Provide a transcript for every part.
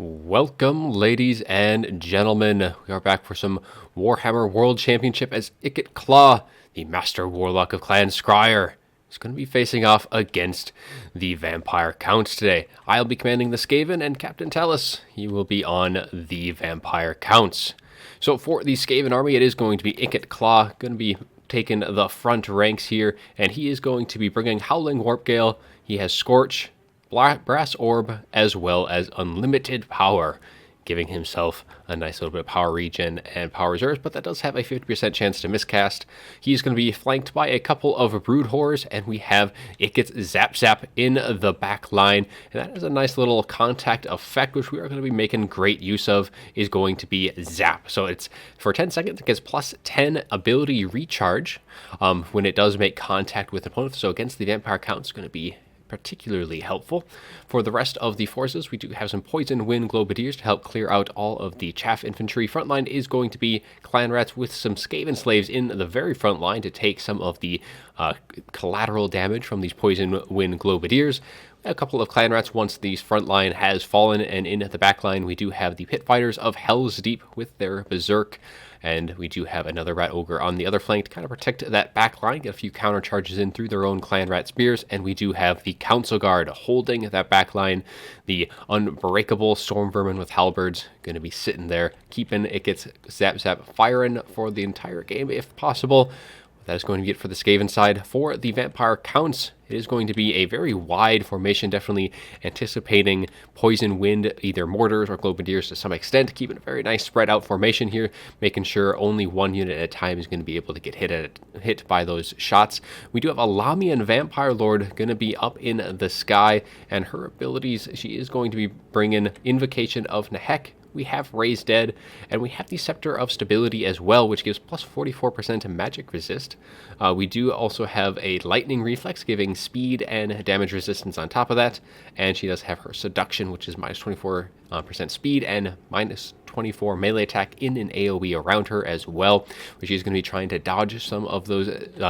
Welcome, ladies and gentlemen. We are back for some Warhammer World Championship as Ikit Claw, the Master Warlock of Clan Scryer, is going to be facing off against the Vampire Counts today. I'll be commanding the Skaven, and CaptTelus, he will be on the Vampire Counts. So for the Skaven army, it is going to be Ikit Claw, going to be taking the front ranks here, and he is going to be bringing Howling Warpgale. He has Scorch, Brass Orb, as well as Unlimited Power, giving himself a nice little bit of power regen and power reserves, but that does have a 50% chance to miscast. He's going to be flanked by a couple of Brood Horrors, and we have Ikit Zap Zap in the back line, and that is a nice little contact effect, which we are going to be making great use of, is going to be Zap. So it's for 10 seconds, it gets plus 10 ability recharge when it does make contact with opponents, so against the Vampire Count, it's going to be particularly helpful. For the rest of the forces, we do have some Poison Wind Globadiers to help clear out all of the chaff infantry. Frontline is going to be Clan Rats with some Skaven slaves in the very front line to take some of the collateral damage from these Poison Wind Globadiers. A couple of Clan Rats once the front line has fallen, and in the back line we do have the Pit Fighters of Hell's Deep with their Berserk. And we do have another Rat Ogre on the other flank to kind of protect that back line, get a few counter charges in through their own Clan Rat Spears. And we do have the Council Guard holding that back line. The Unbreakable Storm Vermin with Halberds going to be sitting there, keeping Ikit's Zap Zap firing for the entire game if possible. That is going to be it for the Skaven side. For the Vampire Counts, it is going to be a very wide formation, definitely anticipating Poison Wind, either Mortars or Globadiers to some extent, keeping a very nice spread out formation here, making sure only one unit at a time is going to be able to get hit by those shots. We do have a Lamian Vampire Lord going to be up in the sky, and her abilities, she is going to be bringing Invocation of Nehek. We have Raise Dead, and we have the Scepter of Stability as well, which gives plus 44% magic resist. We do also have a Lightning Reflex, giving speed and damage resistance on top of that, and she does have her Seduction, which is minus 24% speed and minus 24 melee attack in an AoE around her as well, which she's going to be trying to dodge some of those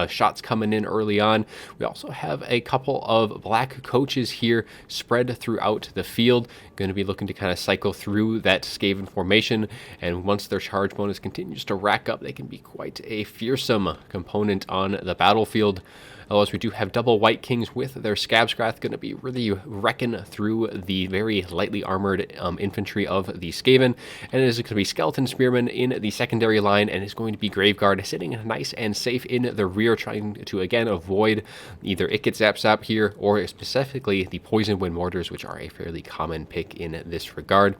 shots coming in early on. We also have a couple of black coaches here spread throughout the field, going to be looking to kind of cycle through that Skaven formation, and once their charge bonus continues to rack up, they can be quite a fearsome component on the battlefield. Otherwise, we do have double White Kings with their Scabscrath, going to be really wrecking through the very lightly armored infantry of the Skaven. And it is going to be Skeleton Spearmen in the secondary line, and it's going to be Graveguard sitting nice and safe in the rear, trying to, again, avoid either Ikit Zap Zap here, or specifically the Poison Wind Mortars, which are a fairly common pick in this regard.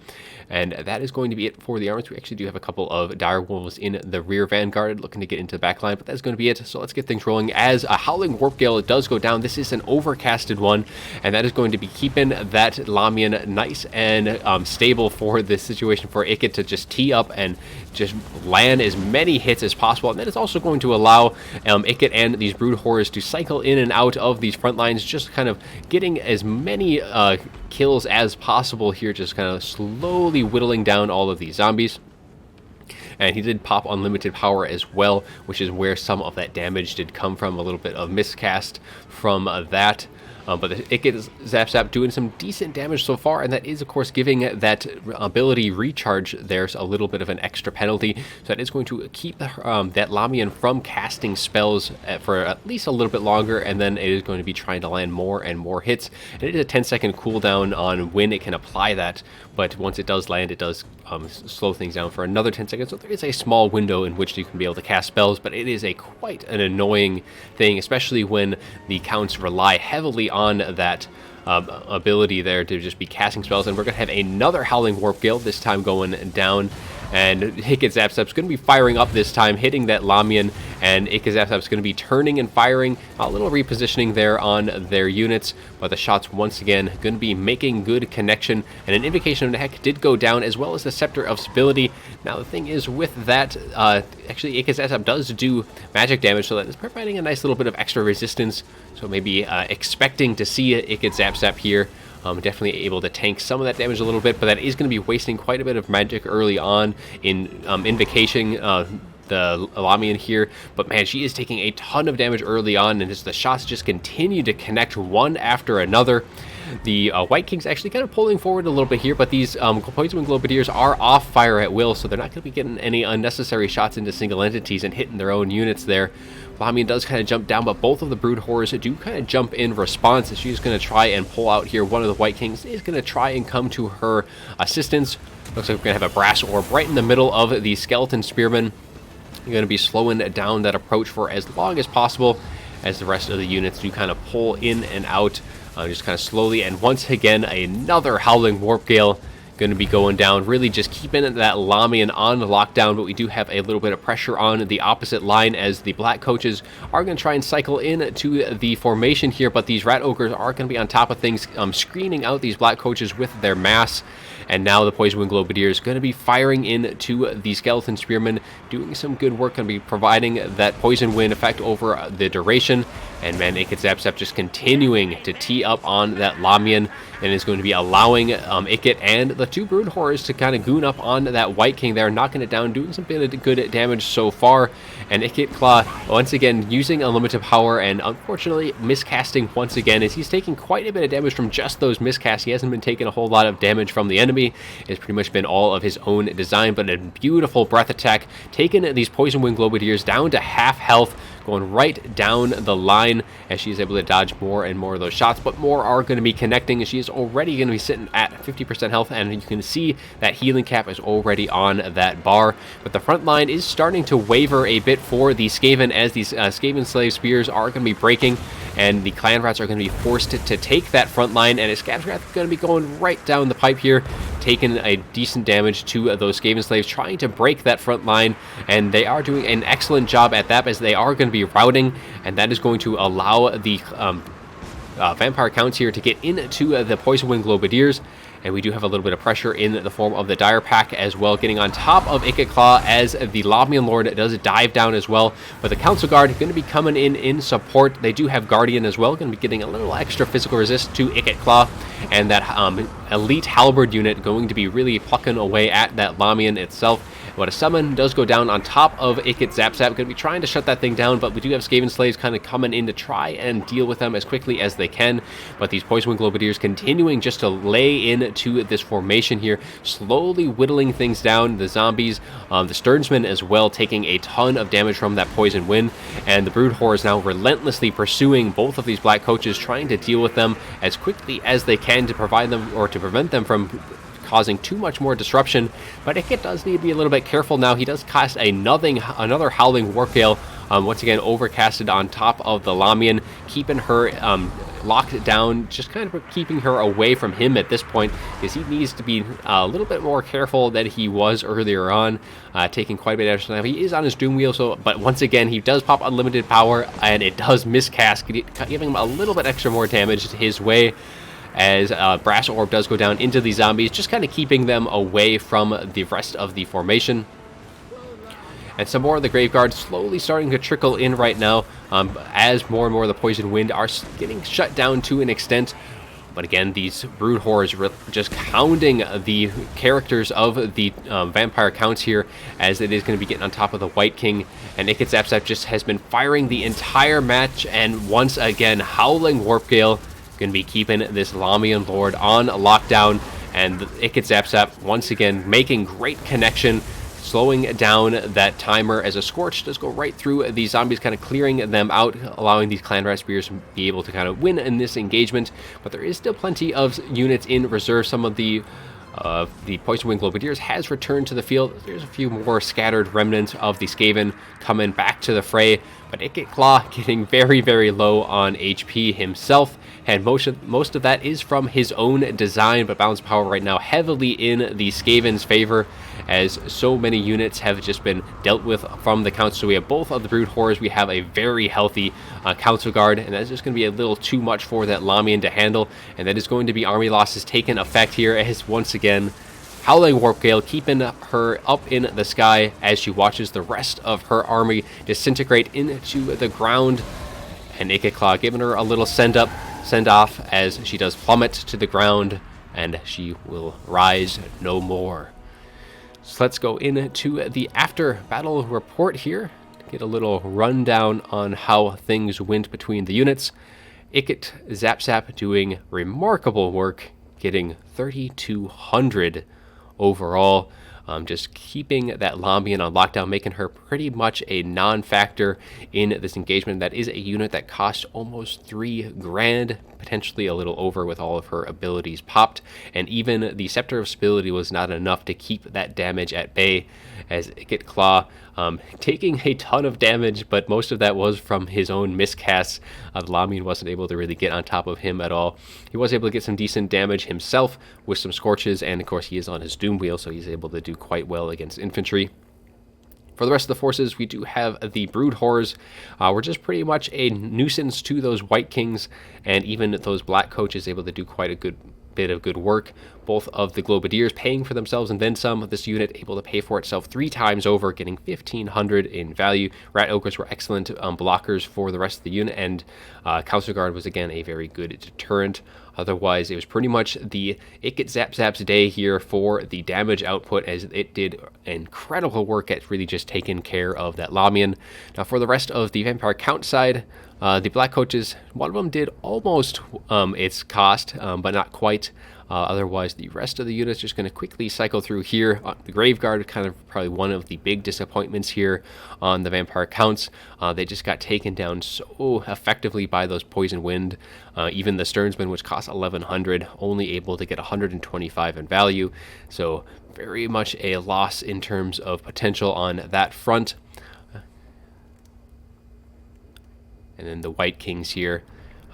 And that is going to be it for the armors. We actually do have a couple of Direwolves in the rear vanguard, looking to get into the back line, but that's going to be it. So let's get things rolling as a Howling Warpgale does go down. This is an overcasted one, and that is going to be keeping that Lamian nice and stable for this situation for Ikit to just tee up and just land as many hits as possible. And that is also going to allow Ikit and these Brood Horrors to cycle in and out of these front lines, just kind of getting as many kills as possible here, just kind of slowly whittling down all of these zombies. And he did pop Unlimited Power as well, which is where some of that damage did come from, a little bit of miscast from that. But Ikit Zap Zap doing some decent damage so far, and that is, of course, giving that ability recharge there's a little bit of an extra penalty. So that is going to keep that Lamian from casting spells for at least a little bit longer, and then it is going to be trying to land more and more hits. And it is a 10-second cooldown on when it can apply that, but once it does land, it does slow things down for another 10 seconds. So there is a small window in which you can be able to cast spells, but it is quite an annoying thing, especially when the counts rely heavily on that ability there to just be casting spells. And we're going to have another Howling Warpgale, this time going down, and Ikit Zap Zap's going to be firing up this time, hitting that Lamian, and Ikit Zap Zap's going to be turning and firing, a little repositioning there on their units, but the shots once again going to be making good connection, and an Invocation of Nehek did go down, as well as the Scepter of Stability. Now the thing is with that, actually Ikit Zap Zap does do magic damage, so that is providing a nice little bit of extra resistance, so maybe expecting to see Ikit Zap Zap here. Definitely able to tank some of that damage a little bit, but that is going to be wasting quite a bit of magic early on in Invocation. the Lamian here, but man, she is taking a ton of damage early on, and as the shots just continue to connect one after another. The White King's actually kind of pulling forward a little bit here, but these Poison Wing Globadiers are off fire at will, so they're not going to be getting any unnecessary shots into single entities and hitting their own units there. Lamian does kind of jump down, but both of the Brood Horrors do kind of jump in response, as she's going to try and pull out here. One of the White Kings is going to try and come to her assistance. Looks like we're going to have a Brass Orb right in the middle of the Skeleton Spearmen. You're going to be slowing down that approach for as long as possible, as the rest of the units do kind of pull in and out, just kind of slowly. And once again, another Howling Warp Gale going to be going down, really just keeping that Lamian on lockdown. But we do have a little bit of pressure on the opposite line, as the Black Coaches are going to try and cycle in to the formation here, but these Rat Ogres are going to be on top of things, screening out these Black Coaches with their mass. And now the Poison Wing Globadier is going to be firing into the Skeleton Spearmen, doing some good work, going to be providing that Poison Wind effect over the duration. And man, Ikit Zap Zap just continuing to tee up on that Lamian, and is going to be allowing Ikit and the two Brood Horrors to kind of goon up on that White King there, knocking it down, doing some bit of good damage so far. And Ikit Claw, once again, using unlimited power, and unfortunately miscasting once again, as he's taking quite a bit of damage from just those miscasts. He hasn't been taking a whole lot of damage from the enemy. It's pretty much been all of his own design, but a beautiful breath attack, taking these Poison Wing Globadiers down to half health, going right down the line, as she's able to dodge more and more of those shots, but more are going to be connecting, and she is already going to be sitting at 50% health, and you can see that healing cap is already on that bar. But the front line is starting to waver a bit for the Skaven, as these Skaven Slave Spears are going to be breaking, and the Clan Rats are going to be forced to take that front line, and Scab's Wrath is going to be going right down the pipe here, taking a decent damage to those Skaven Slaves, trying to break that front line, and they are doing an excellent job at that, as they are going to be routing, and that is going to allow the Vampire Counts here to get into the Poison Wing Globadiers. And we do have a little bit of pressure in the form of the Dire Pack as well, getting on top of Ikit Claw, as the Lamian Lord does dive down as well. But the Council Guard going to be coming in support. They do have Guardian as well, going to be getting a little extra physical resist to Ikit Claw. And that elite Halberd unit going to be really plucking away at that Lamian itself. But a summon does go down on top of Ikit Zap Zap, going to be trying to shut that thing down, but we do have Skaven Slaves kind of coming in to try and deal with them as quickly as they can. But these Poison Wing Globadiers continuing just to lay into this formation here, slowly whittling things down. The zombies, the Sternsmen as well, taking a ton of damage from that Poison Wind, and the Brood Horrors now relentlessly pursuing both of these Black Coaches, trying to deal with them as quickly as they can to provide them, or to prevent them from causing too much more disruption. But Ikit does need to be a little bit careful now. He does cast another Howling Warp Gale, once again overcasted on top of the Lamian, keeping her locked down, just kind of keeping her away from him at this point, because he needs to be a little bit more careful than he was earlier on, taking quite a bit of damage. Now he is on his Doom Wheel, but once again he does pop unlimited power, and it does miscast, giving him a little bit extra more damage his way, as Brass Orb does go down into the zombies, just kind of keeping them away from the rest of the formation. And some more of the Grave Guard slowly starting to trickle in right now, as more and more of the Poison Wind are getting shut down to an extent. But again, these Brood Horrors just hounding the characters of the Vampire Counts here, as it is going to be getting on top of the White King. And Ikit Zap Zap just has been firing the entire match, and once again, Howling Warp Gale going to be keeping this Lamian Lord on lockdown. And Ikit Zap Zap once again making great connection, slowing down that timer, as a Scorch does go right through these zombies, kind of clearing them out, allowing these Clan Rat Spears to be able to kind of win in this engagement. But there is still plenty of units in reserve. Some of the Poison Wing Globadiers has returned to the field. There's a few more scattered remnants of the Skaven coming back to the fray, but Ikit Claw getting very, very low on HP himself, and most of that is from his own design. But balance power right now heavily in the Skaven's favor, as so many units have just been dealt with from the Council. So we have both of the Brood Horrors, we have a very healthy Council Guard, and that's just going to be a little too much for that Lamian to handle, and that is going to be army losses taking effect here, as once again Howling Warp Gale keeping her up in the sky as she watches the rest of her army disintegrate into the ground. And Ikit Claw giving her a little send off, as she does plummet to the ground, and she will rise no more. So let's go into the after battle report here. Get a little rundown on how things went between the units. Ikit Zap Zap doing remarkable work, getting 3,200 overall. Just keeping that Lombian on lockdown, making her pretty much a non-factor in this engagement. That is a unit that costs almost 3 grand, potentially a little over with all of her abilities popped. And even the Scepter of Stability was not enough to keep that damage at bay, as Ikit Claw taking a ton of damage, but most of that was from his own miscasts. Lombian wasn't able to really get on top of him at all. He was able to get some decent damage himself with some Scorches, and of course he is on his Doom Wheel, so he's able to do quite well against infantry. For the rest of the forces, we do have the Brood Horrors. We're just pretty much a nuisance to those White Kings, and even those Black Coaches able to do quite a good bit of good work. Both of the Globadiers paying for themselves and then some. This unit able to pay for itself 3 times over, getting 1,500 in value. Rat Ogres were excellent blockers for the rest of the unit, and Council Guard was again a very good deterrent. Otherwise, it was pretty much the Ikit Zap Zap's day here for the damage output, as it did incredible work at really just taking care of that Lombian. Now, for the rest of the Vampire Count side, the Black Coaches, one of them did almost its cost, but not quite. Otherwise, the rest of the units just going to quickly cycle through here. The Grave Guard, kind of probably one of the big disappointments here on the Vampire Counts. They just got taken down so effectively by those Poison Wind. Even the Stearnsman, which cost 1,100, only able to get 125 in value. So very much a loss in terms of potential on that front. And then the White Kings here,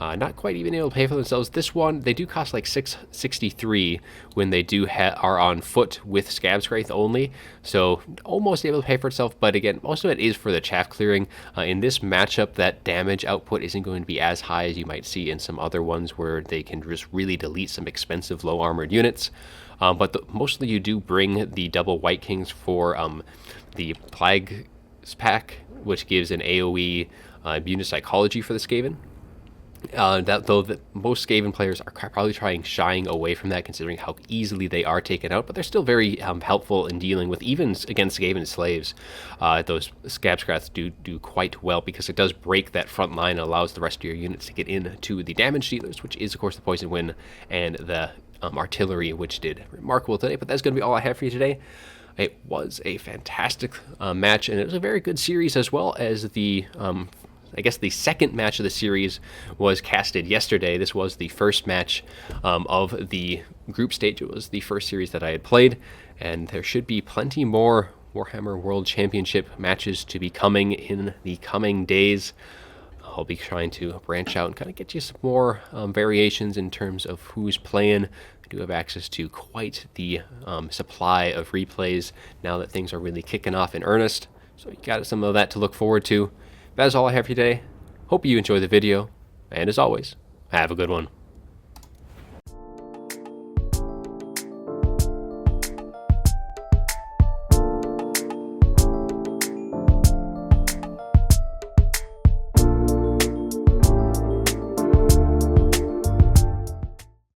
not quite even able to pay for themselves. This one, they do cost like 663 when they do are on foot with Scab's Wraith only. So almost able to pay for itself, but again, most of it is for the chaff clearing. In this matchup, that damage output isn't going to be as high as you might see in some other ones where they can just really delete some expensive low armored units. But mostly you do bring the double White Kings for the Plague pack, which gives an AoE unit psychology for the Skaven. Most Skaven players are probably shying away from that, considering how easily they are taken out, but they're still very helpful in dealing with, even against Skaven slaves. Those Scab's Wraith do quite well, because it does break that front line and allows the rest of your units to get into the damage dealers, which is of course the Poison Wind and the artillery, which did remarkable today. But that's going to be all I have for you today. It was a fantastic match, and it was a very good series, as well as the I guess the second match of the series was casted yesterday. This was the first match of the group stage. It was the first series that I had played, and there should be plenty more Warhammer World Championship matches to be coming in the coming days. I'll be trying to branch out and kind of get you some more variations in terms of who's playing. I do have access to quite the supply of replays now that things are really kicking off in earnest. So you got some of that to look forward to. That is all I have for you today. Hope you enjoyed the video, and as always, have a good one.